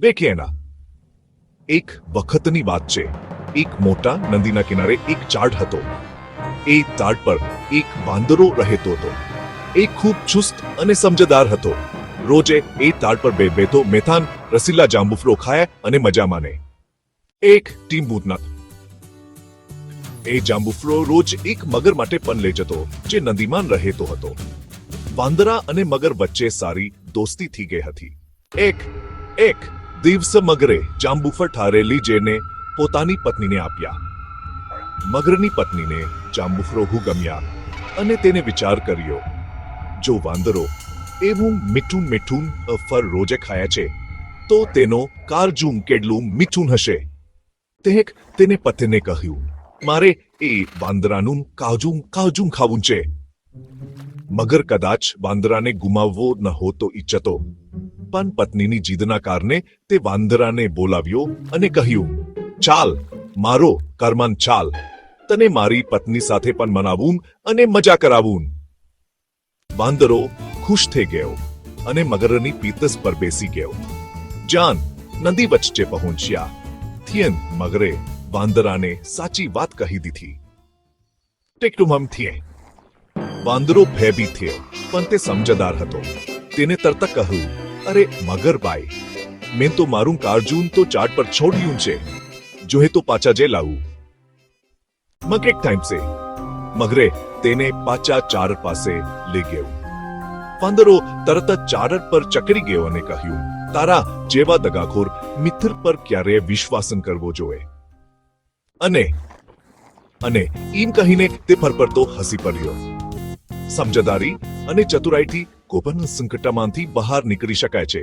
દેખીએ ના એક વખતની વાત છે. એક મોટા નદીના કિનારે એક ઝાડ હતો. એ ઝાડ પર એક વાંદરો રહેતો હતો. એ ખૂબ ચુસ્ત અને સમજદાર હતો. રોજે એ ઝાડ પર બેઠો મેથાન રસીલા જાંબુફળો ખાય અને મજા માને. એક ટીમ બૂતનાથ એ જાંબુફળો રોજ એક મગર માટે પણ લઈ જતો, જે નદીમાં રહેતો હતો. વાંદરા અને મગર વચ્ચે સારી દોસ્તી થઈ ગઈ હતી. એક દિવસ મગરે જાંબુફળ ઠારેલી જેને પોતાની પત્નીને આપ્યા. મગરની પત્નીને જાંબુફળો ગમ્યા અને તેને વિચાર કર્યો, જો વાંદરો એવું મીઠું મીઠું ફળ રોજે ખાય છે તો તેનો કાળજું કેટલું મીઠું હશે. તેને પત્નીને કહ્યું, મારે એ વાંદરાનું કાળજું ખાવું છે. મગર કદાચ વાંદરાને ગુમાવવો નહોતો ઈચ્છતો, પણ પત્નીની જીદના કારણે તે વાંદરાને બોલાવ્યો અને કહ્યું, ચાલ મારો કરમાન ચાલ, તને મારી પત્ની સાથે પણ મનાવું અને મજા કરાવું. વાંદરો ખુશ થઈ ગયો અને મગરની પીતસ પર બેસી ગયો. જાન નદી વચ્ચે પહોંચ્યા થિયન મગરે વાંદરાને સાચી વાત કહી દીધી. ટેકટુમમ થિયે વાંદરો ભયભીત થયો, પણ તે સમજદાર હતો. તેને તરત કહ્યું, અરે મગરભાઈ, મેં તો મારું કાળજું તો ઝાડ પર છોડ્યું છે, જોહે તો પાછા જે લાવું. મગરે ટાઈમ સે મગરે તેને પાછા ઝાડ પાસે લઈ ગયો. વાંદરો તરત જ ઝાડ પર ચકરી ગયો અને કહ્યું, તારા જેવા દગાખોર મિત્ર પર ક્યારેય વિશ્વાસ કરવો જોઈએ. અને એમ કહીને તે ફરફરતો હસી પડ્યો. સમજદારી અને ચતુરાઈથી કોઈપણ સંકટમાંથી બહાર નીકળી શકાય છે.